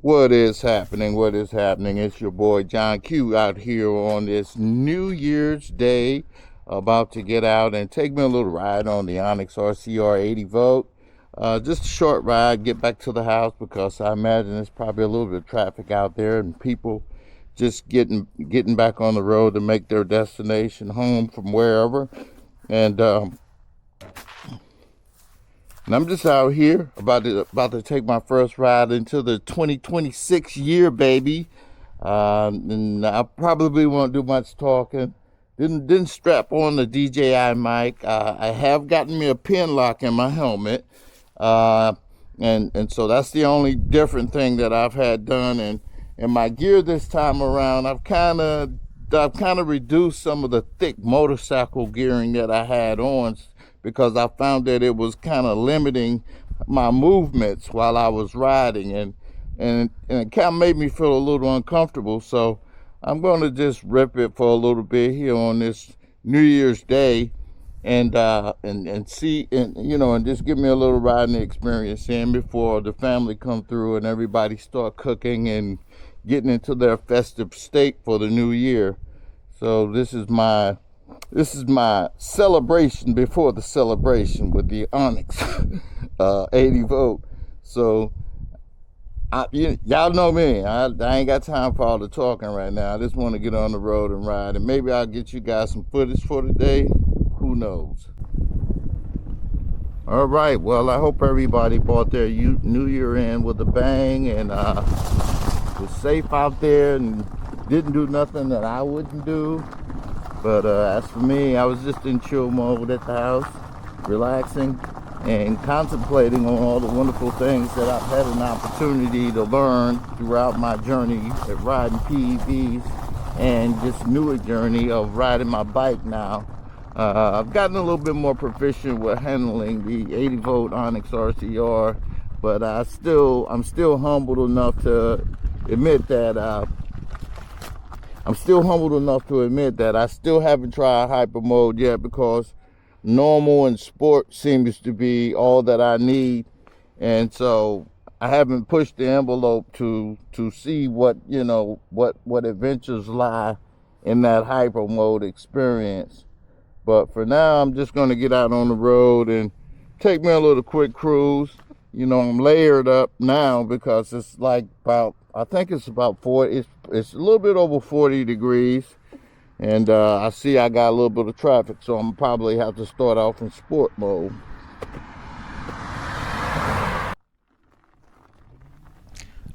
What is happening? What is happening? It's your boy John Q out here on this New Year's Day, about to get out and take me a little ride on the Onyx RCR 80 volt. Just a short ride, get back to the house because I imagine there's probably a little bit of traffic out there and people just getting back on the road to make their destination home from wherever. And and I'm just out here about to take my first ride into the 2026 year, baby. And I probably won't do much talking. Didn't strap on the DJI mic. I have gotten me a pin lock in my helmet, and so that's the only different thing that I've had done. And my gear this time around, I've kind of reduced some of the thick motorcycle gearing that I had on, because I found that it was kind of limiting my movements while I was riding, and it kind of made me feel a little uncomfortable. So I'm going to just rip it for a little bit here on this New Year's Day, and see, and just give me a little riding experience in before the family come through and everybody start cooking and getting into their festive state for the new year. So this is my celebration before the celebration with the Onyx 80 volt. So y'all know me. I ain't got time for all the talking right now. I just want to get on the road and ride, and maybe I'll get you guys some footage for today. Who knows? All right. Well, I hope everybody bought their New Year in with a bang and was safe out there and didn't do nothing that I wouldn't do. But as for me, I was just in chill mode at the house, relaxing and contemplating on all the wonderful things that I've had an opportunity to learn throughout my journey at riding PEVs, and this newer journey of riding my bike now. I've gotten a little bit more proficient with handling the 80 volt Onyx RCR, but I'm still humbled enough to admit that I still haven't tried hyper mode yet, because normal and sport seems to be all that I need. And so I haven't pushed the envelope to see what adventures lie in that hyper mode experience. But for now, I'm just going to get out on the road and take me a little quick cruise. I'm layered up now because it's like I think it's about 40. It's a little bit over 40 degrees. And I see I got a little bit of traffic, so I'm probably have to start off in sport mode.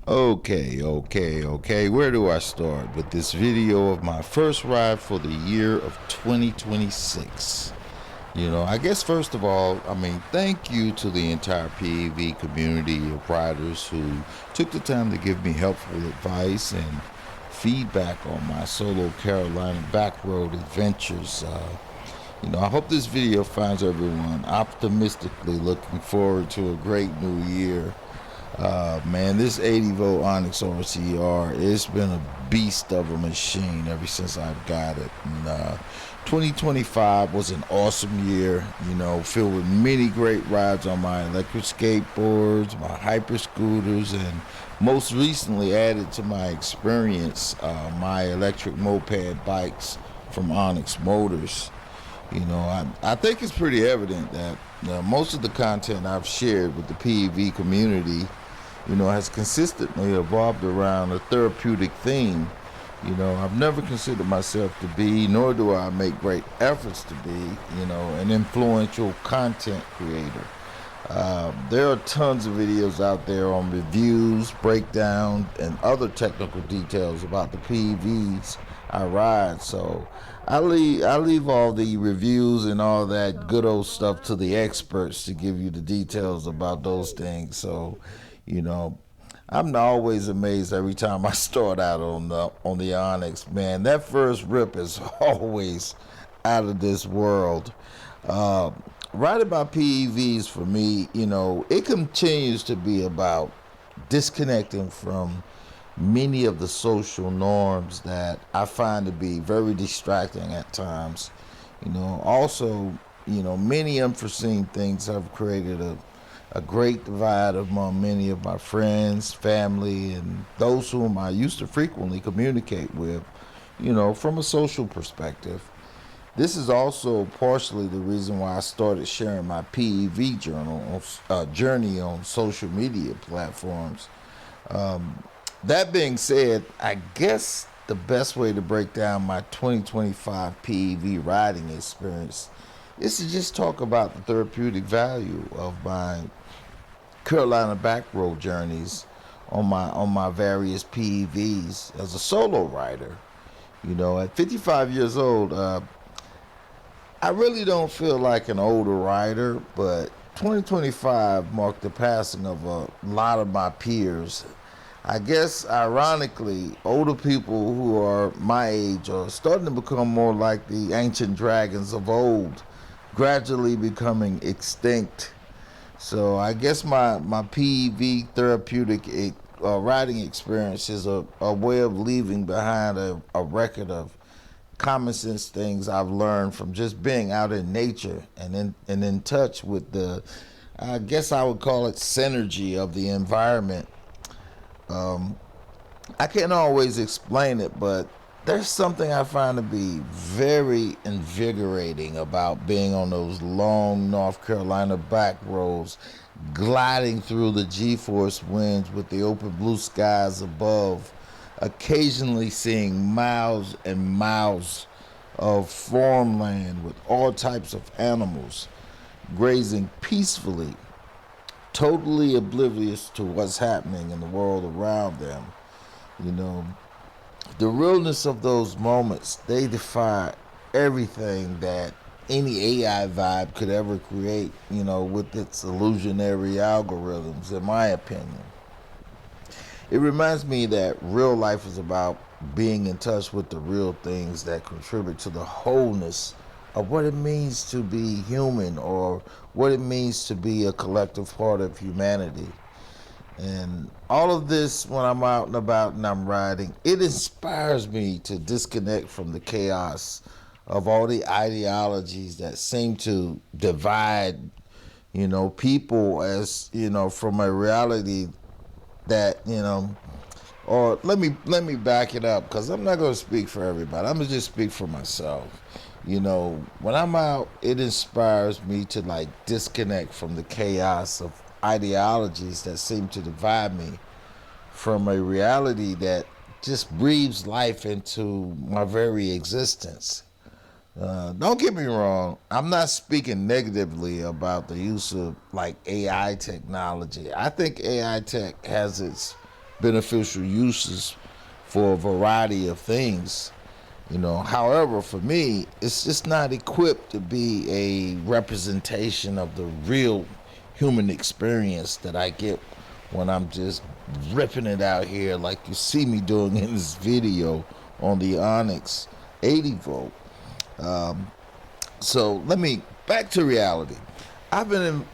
Okay. Where do I start with this video of my first ride for the year of 2026? I guess first of all, thank you to the entire PEV community of riders who took the time to give me helpful advice and feedback on my solo Carolina backroad adventures. I hope this video finds everyone optimistically looking forward to a great new year. Man, this 80 volt Onyx RCR, it's been a beast of a machine ever since I've got it. And 2025 was an awesome year, filled with many great rides on my electric skateboards, my hyper scooters, and most recently added to my experience, my electric moped bikes from Onyx Motors. I think it's pretty evident that most of the content I've shared with the PEV community, has consistently evolved around a therapeutic theme. I've never considered myself to be, nor do I make great efforts to be, an influential content creator. There are tons of videos out there on reviews, breakdowns, and other technical details about the PEVs I ride. So I leave all the reviews and all that good old stuff to the experts to give you the details about those things. So, I'm always amazed every time I start out on the Onyx. Man, that first rip is always out of this world. Riding my PEVs for me, it continues to be about disconnecting from many of the social norms that I find to be very distracting at times. Also, many unforeseen things have created a great divide among many of my friends, family, and those whom I used to frequently communicate with, from a social perspective. This is also partially the reason why I started sharing my PEV journey on social media platforms. That being said, I guess the best way to break down my 2025 PEV riding experience is to just talk about the therapeutic value of my Carolina back road journeys on my various PEVs as a solo rider. At 55 years old, I really don't feel like an older rider, but 2025 marked the passing of a lot of my peers. I guess, ironically, older people who are my age are starting to become more like the ancient dragons of old, gradually becoming extinct. So I guess my PEV therapeutic riding experience is a way of leaving behind a record of common sense things I've learned from just being out in nature and in touch with the, I guess I would call it, synergy of the environment. I can't always explain it, but there's something I find to be very invigorating about being on those long North Carolina back roads, gliding through the G-force winds with the open blue skies above, occasionally seeing miles and miles of farmland with all types of animals grazing peacefully, totally oblivious to what's happening in the world around them. You know, the realness of those moments, they defy everything that any AI vibe could ever create, with its illusionary algorithms, in my opinion. It reminds me that real life is about being in touch with the real things that contribute to the wholeness of what it means to be human, or what it means to be a collective part of humanity. And all of this, when I'm out and about and I'm riding, it inspires me to disconnect from the chaos of all the ideologies that seem to divide, people, as, from a reality that, or let me back it up, because I'm not going to speak for everybody. I'm going to just speak for myself. When I'm out, it inspires me to disconnect from the chaos of ideologies that seem to divide me from a reality that just breathes life into my very existence. Don't get me wrong, I'm not speaking negatively about the use of AI technology. I think AI tech has its beneficial uses for a variety of things. However, for me, it's just not equipped to be a representation of the real human experience that I get when I'm just ripping it out here like you see me doing in this video on the Onyx 80 volt. So let me back to reality. I've been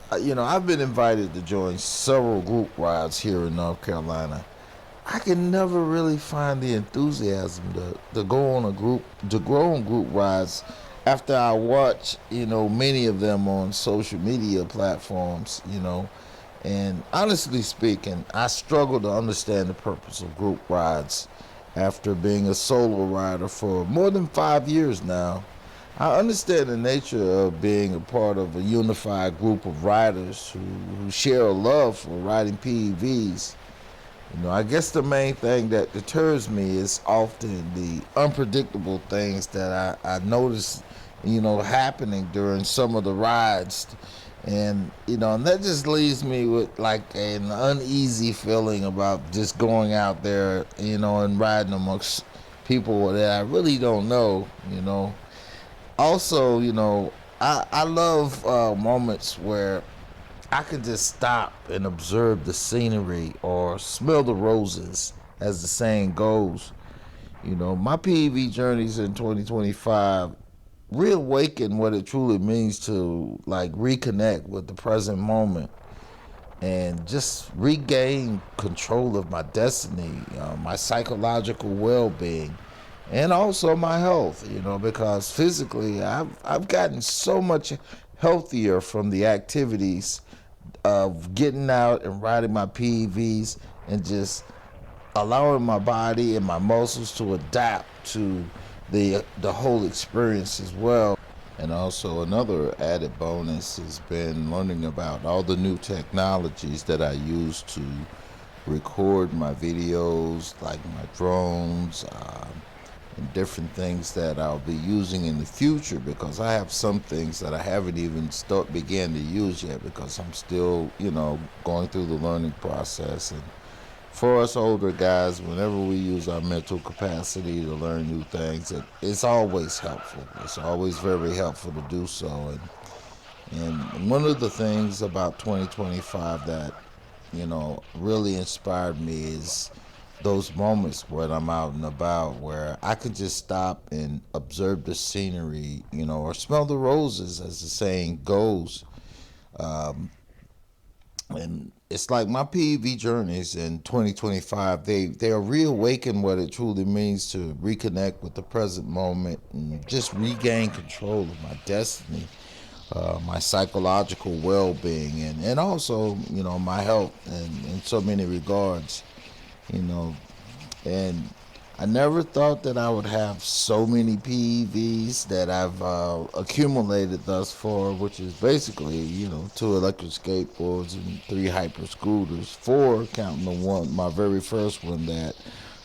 invited to join several group rides here in North Carolina. I can never really find the enthusiasm to go on group rides after I watch, many of them on social media platforms, and honestly speaking, I struggle to understand the purpose of group rides after being a solo rider for more than 5 years now. I understand the nature of being a part of a unified group of riders who share a love for riding PEVs. I guess the main thing that deters me is often the unpredictable things that I notice, happening during some of the rides. And that just leaves me with an uneasy feeling about just going out there, and riding amongst people that I really don't know. Also, I love moments where I can just stop and observe the scenery or smell the roses, as the saying goes. My PEV journeys in 2025 reawaken what it truly means to reconnect with the present moment and just regain control of my destiny, my psychological well-being, and also my health. Because physically I've gotten so much healthier from the activities of getting out and riding my PEVs and just allowing my body and my muscles to adapt to the whole experience as well. And also another added bonus has been learning about all the new technologies that I use to record my videos, like my drones, and different things that I'll be using in the future, because I have some things that I haven't even began to use yet, because I'm still, going through the learning process. And for us older guys, whenever we use our mental capacity to learn new things, it's always helpful. It's always very helpful to do so. And one of the things about 2025 that, really inspired me is those moments when I'm out and about where I can just stop and observe the scenery, or smell the roses, as the saying goes. And it's like my PEV journeys in 2025, they are reawaken what it truly means to reconnect with the present moment and just regain control of my destiny, my psychological well-being, and also, my health in so many regards, you know. And I never thought that I would have so many PEVs that I've accumulated thus far, which is basically, two electric skateboards and three hyper scooters, four counting the one, my very first one that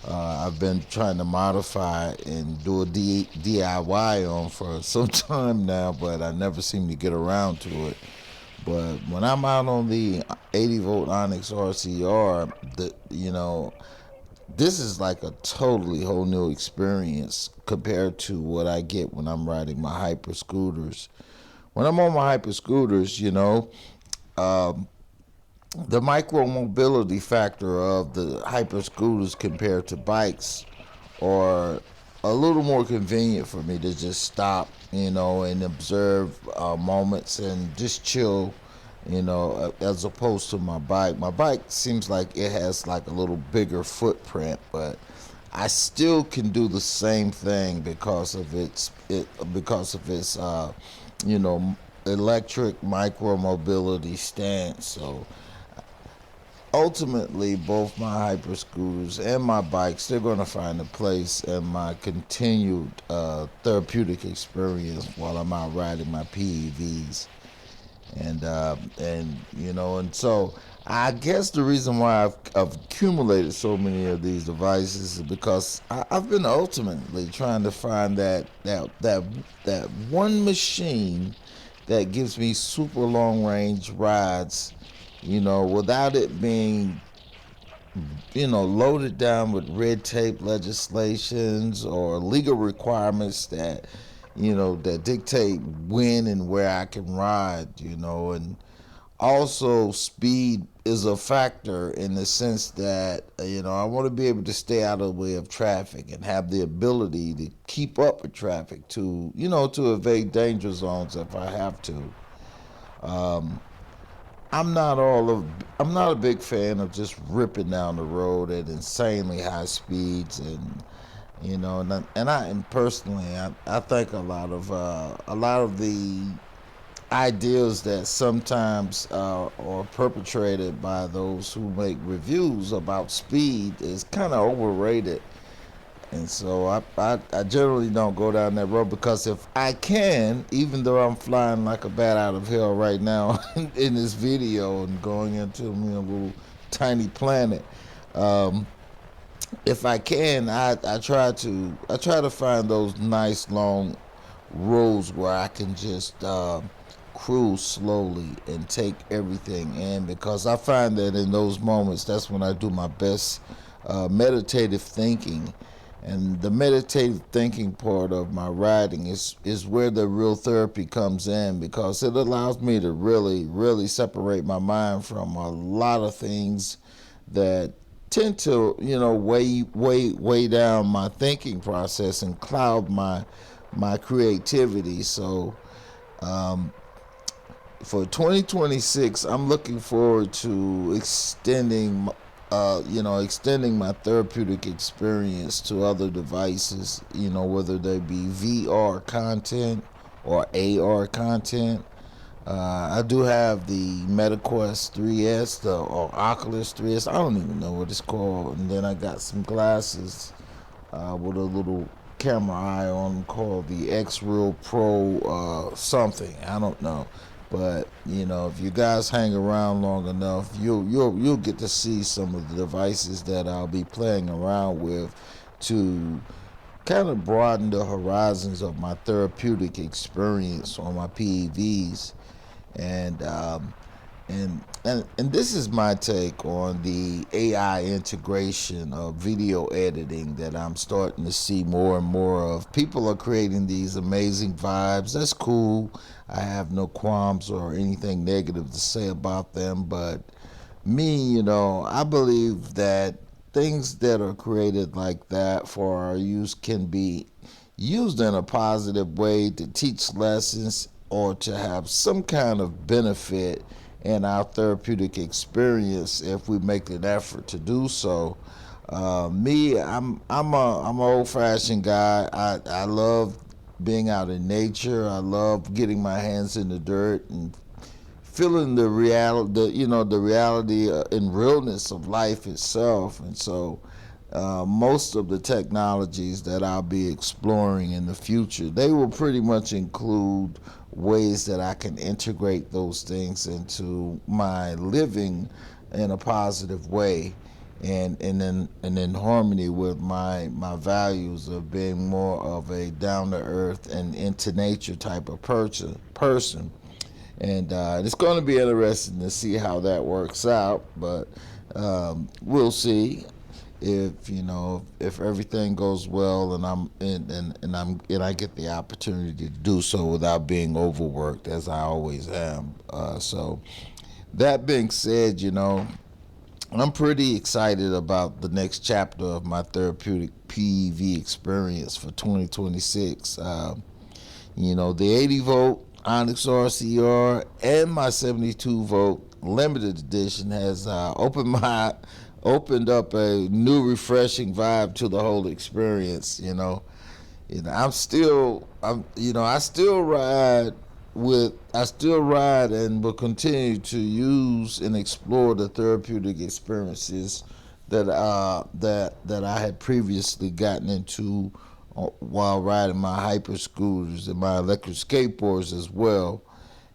I've been trying to modify and do a DIY on for some time now, but I never seem to get around to it. But when I'm out on the 80 volt Onyx RCR, this is like a totally whole new experience compared to what I get when I'm riding my hyper scooters. When I'm on my hyper scooters, the micro mobility factor of the hyper scooters compared to bikes are a little more convenient for me to just stop, and observe moments and just chill, as opposed to my bike. My bike seems like it has like a little bigger footprint, but I still can do the same thing because of its you know electric micro mobility stance. So ultimately, both my hyper scooters and my bikes, they're going to find a place in my continued therapeutic experience while I'm out riding my PEVs. And so I guess the reason why I've accumulated so many of these devices is because I've been ultimately trying to find that one machine that gives me super long range rides, without it being, loaded down with red tape legislations or legal requirements that dictate when and where I can ride, and also speed is a factor in the sense that, I want to be able to stay out of the way of traffic and have the ability to keep up with traffic to evade danger zones if I have to. Um, I'm not a big fan of just ripping down the road at insanely high speeds, and personally, I think a lot of the ideas that sometimes are perpetrated by those who make reviews about speed is kind of overrated. And so I generally don't go down that road, because if I can, even though I'm flying like a bat out of hell right now in this video and going into a little tiny planet, um, if I can, I try to find those nice long roads where I can just cruise slowly and take everything in, because I find that in those moments, that's when I do my best meditative thinking. And the meditative thinking part of my writing is where the real therapy comes in, because it allows me to really, really separate my mind from a lot of things that tend to, weigh down my thinking process and cloud my creativity. So for 2026, I'm looking forward to extending my therapeutic experience to other devices, whether they be VR content or AR content. I do have the MetaQuest 3S, or Oculus 3S. I don't even know what it's called. And then I got some glasses with a little camera eye on them called the X Real Pro something. I don't know. But you know, if you guys hang around long enough, you'll get to see some of the devices that I'll be playing around with to kind of broaden the horizons of my therapeutic experience on my PEVs. And and this is my take on the AI integration of video editing that I'm starting to see more and more of. People are creating these amazing vibes. That's cool. I have no qualms or anything negative to say about them, but me, you know, I believe that things that are created like that for our use can be used in a positive way to teach lessons or to have some kind of benefit in our therapeutic experience if we make an effort to do so. Me, I'm an old fashioned guy. I love being out in nature. I love getting my hands in the dirt and feeling the reality, the reality and realness of life itself. And so, most of the technologies that I'll be exploring in the future, they will pretty much include ways that I can integrate those things into my living in a positive way. And in harmony with my values of being more of a down to earth and into nature type of person. And it's going to be interesting to see how that works out, but we'll see if if everything goes well and I get the opportunity to do so without being overworked as I always am. So that being said, I'm pretty excited about the next chapter of my therapeutic PEV experience for 2026. The 80 volt Onyx RCR and my 72 volt limited edition has opened up a new refreshing vibe to the whole experience. I still ride and will continue to use and explore the therapeutic experiences that I had previously gotten into while riding my hyper scooters and my electric skateboards as well.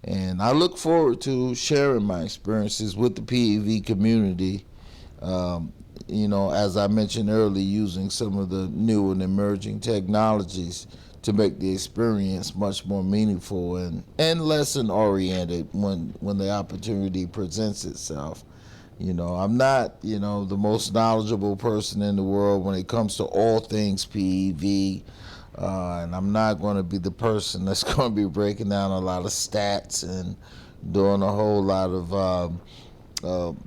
And I look forward to sharing my experiences with the PEV community. As I mentioned earlier, using some of the new and emerging technologies to make the experience much more meaningful and lesson oriented when the opportunity presents itself. I'm not, the most knowledgeable person in the world when it comes to all things PEV. And I'm not going to be the person that's going to be breaking down a lot of stats and doing a whole lot of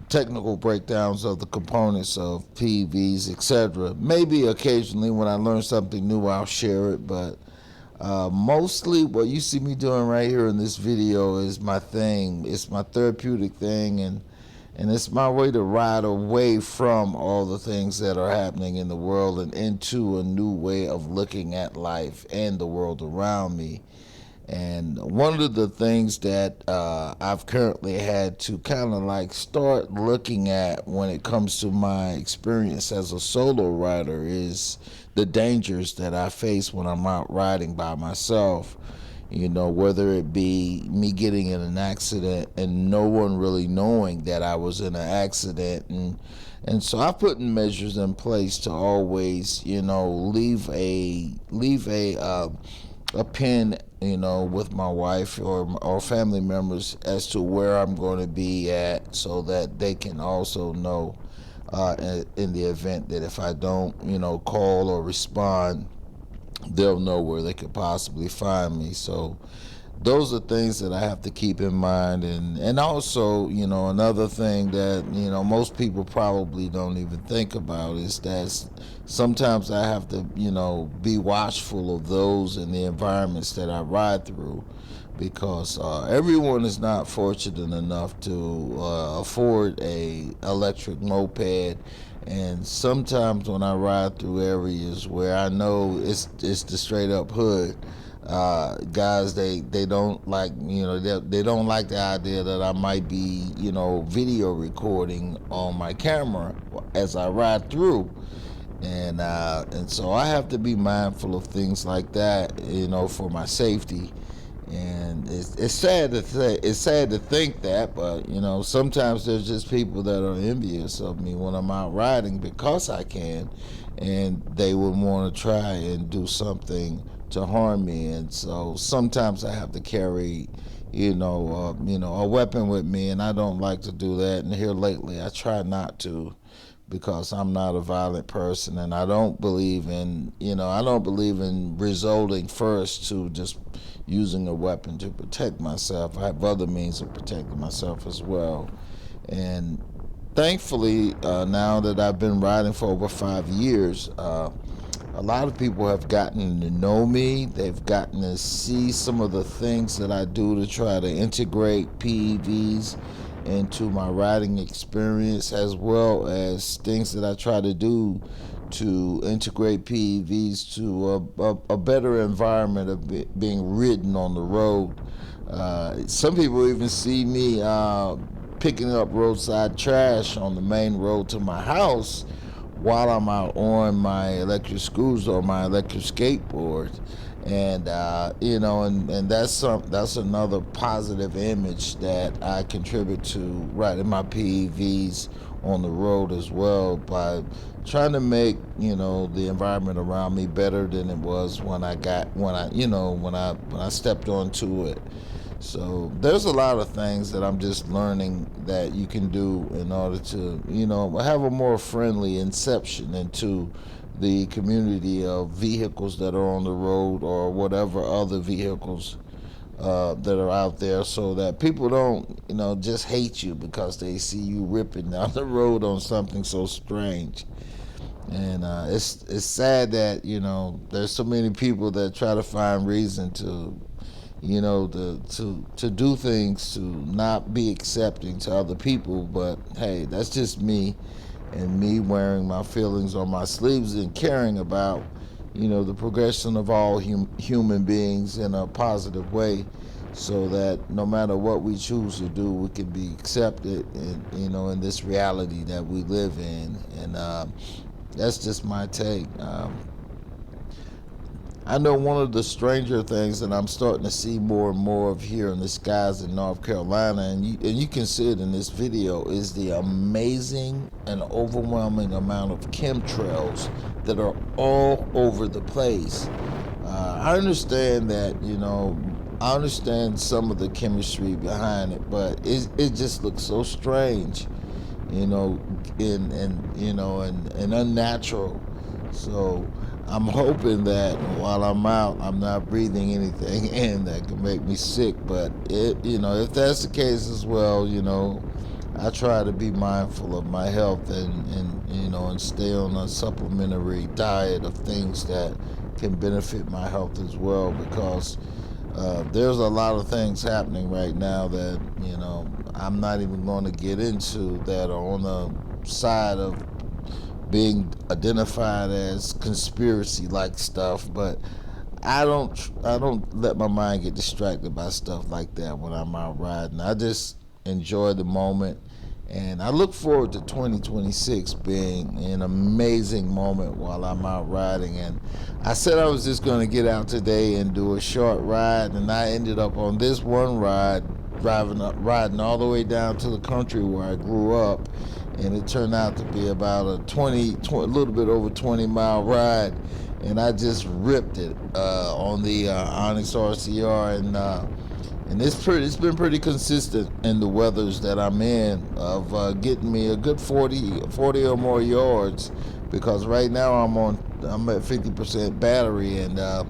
technical breakdowns of the components of PEVs, etc. Maybe occasionally when I learn something new, I'll share it, but mostly what you see me doing right here in this video is my thing. It's my therapeutic thing, and it's my way to ride away from all the things that are happening in the world and into a new way of looking at life and the world around me. And one of the things that I've currently had to kind of like start looking at when it comes to my experience as a solo rider is the dangers that I face when I'm out riding by myself. Whether it be me getting in an accident and no one really knowing that I was in an accident. And so I've put measures in place to always, leave a pin, with my wife or family members as to where I'm going to be at so that they can also know in the event that if I don't, call or respond, they'll know where they could possibly find me. So those are things that I have to keep in mind. And also, another thing that, most people probably don't even think about is that sometimes I have to, be watchful of those in the environments that I ride through, because everyone is not fortunate enough to afford a electric moped. And sometimes when I ride through areas where I know it's the straight up hood, Guys, they don't like, they don't like the idea that I might be, video recording on my camera as I ride through. And so I have to be mindful of things like that, for my safety. And it's sad to say, it's sad to think that, but sometimes there's just people that are envious of me when I'm out riding because I can, and they would want to try and do something to harm me. And so sometimes I have to carry, a weapon with me, and I don't like to do that. And here lately, I try not to, because I'm not a violent person, and I don't believe in, resorting first to just using a weapon to protect myself. I have other means of protecting myself as well. And thankfully, now that I've been riding for over 5 years, a lot of people have gotten to know me. They've gotten to see some of the things that I do to try to integrate PEVs into my riding experience, as well as things that I try to do to integrate PEVs to a better environment of being ridden on the road. Some people even see me picking up roadside trash on the main road to my house while I'm out on my electric scooter or my electric skateboard. And and that's another positive image that I contribute to riding my PEVs on the road as well, by trying to make the environment around me better than it was when I stepped onto it. So there's a lot of things that I'm just learning that you can do in order to, have a more friendly inception into the community of vehicles that are on the road, or whatever other vehicles that are out there, so that people don't, just hate you because they see you ripping down the road on something so strange. And it's sad that there's so many people that try to find reason to to do things to not be accepting to other people. But hey, that's just me, and me wearing my feelings on my sleeves and caring about the progression of all human beings in a positive way, so that no matter what we choose to do, we can be accepted in this reality that we live in. And that's just my take. I know one of the stranger things that I'm starting to see more and more of here in the skies in North Carolina, and you can see it in this video, is the amazing and overwhelming amount of chemtrails that are all over the place. I understand that, I understand some of the chemistry behind it, but it just looks so strange, and unnatural. So I'm hoping that while I'm out, I'm not breathing anything in that can make me sick. But if that's the case as well, I try to be mindful of my health, and stay on a supplementary diet of things that can benefit my health as well, because there's a lot of things happening right now that I'm not even going to get into, that are on the side of being identified as conspiracy like stuff. But I don't let my mind get distracted by stuff like that when I'm out riding. I just enjoy the moment, and I look forward to 2026 being an amazing moment while I'm out riding. And I said I was just going to get out today and do a short ride, and I ended up on this one ride riding all the way down to the country where I grew up, and it turned out to be about a little bit over 20-mile ride, and I just ripped it on the Onyx RCR, and it's been pretty consistent in the weathers that I'm in, of getting me a good 40 or more yards, because right now I'm at 50% battery, and I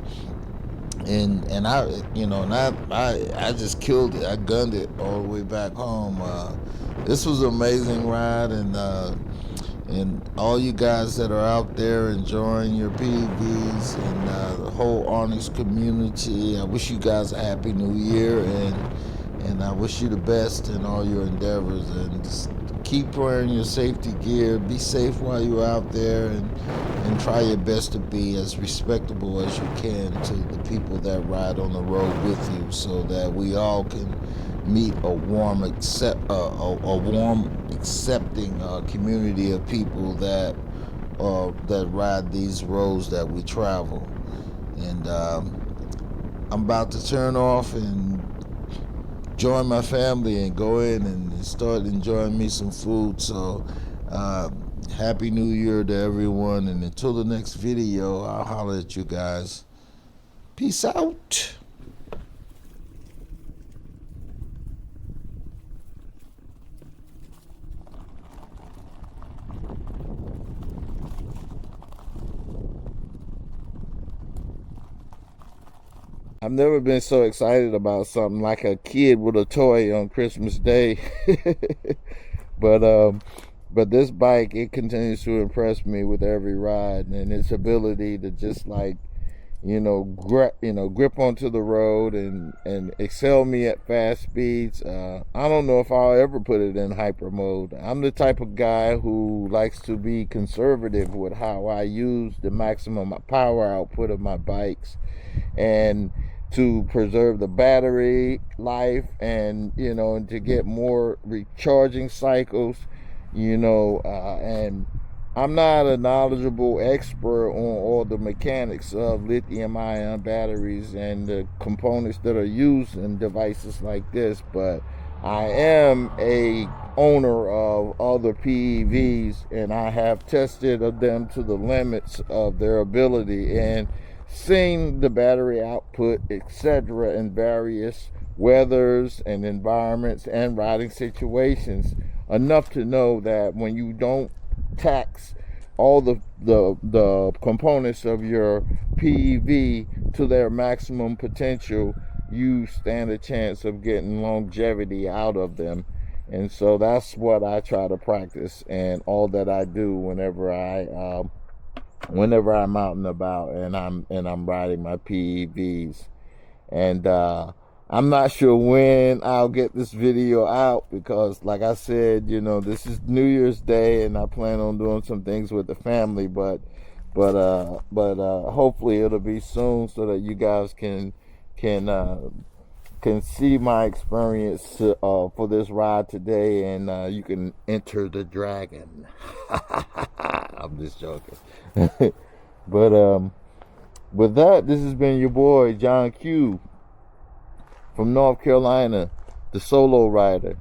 just killed it. I gunned it all the way back home. This was an amazing ride, and all you guys that are out there enjoying your PEVs, and the whole Onyx community, I wish you guys a happy new year, and And I wish you the best in all your endeavors, and just keep wearing your safety gear. Be safe while you're out there, and try your best to be as respectable as you can to the people that ride on the road with you, so that we all can meet a warm, accepting community of people that ride these roads that we travel. And I'm about to turn off and join my family and go in and start enjoying me some food. So happy New Year to everyone, and until the next video, I'll holler at you guys. Peace out. I've never been so excited about something like a kid with a toy on Christmas Day. But this bike, it continues to impress me with every ride, and its ability to just like, grip onto the road and excel me at fast speeds. I don't know if I'll ever put it in hyper mode. I'm the type of guy who likes to be conservative with how I use the maximum power output of my bikes, and to preserve the battery life, and and to get more recharging cycles, and I'm not a knowledgeable expert on all the mechanics of lithium ion batteries and the components that are used in devices like this, but I am a owner of other PEVs, and I have tested them to the limits of their ability, and seeing the battery output, etc., in various weathers and environments and riding situations, enough to know that when you don't tax all the components of your PEV to their maximum potential, you stand a chance of getting longevity out of them. And so that's what I try to practice, and all that I do whenever I'm out and about and I'm riding my PEVs. And I'm not sure when I'll get this video out, because like I said, this is New Year's Day and I plan on doing some things with the family, but hopefully it'll be soon, so that you guys can see my experience for this ride today, and you can enter the dragon. I'm just joking. But with that, this has been your boy John Q from North Carolina, the solo rider.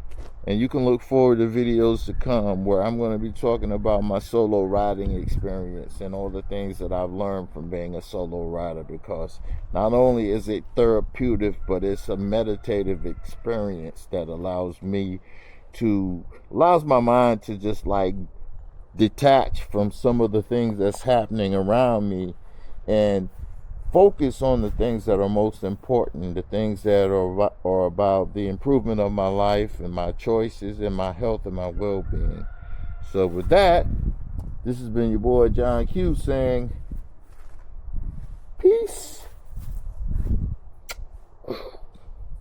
And you can look forward to videos to come where I'm going to be talking about my solo riding experience and all the things that I've learned from being a solo rider, because not only is it therapeutic, but it's a meditative experience that allows my mind to just like detach from some of the things that's happening around me, and focus on the things that are most important, the things that are about the improvement of my life and my choices and my health and my well-being. So with that, this has been your boy John Q saying peace.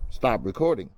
Stop recording.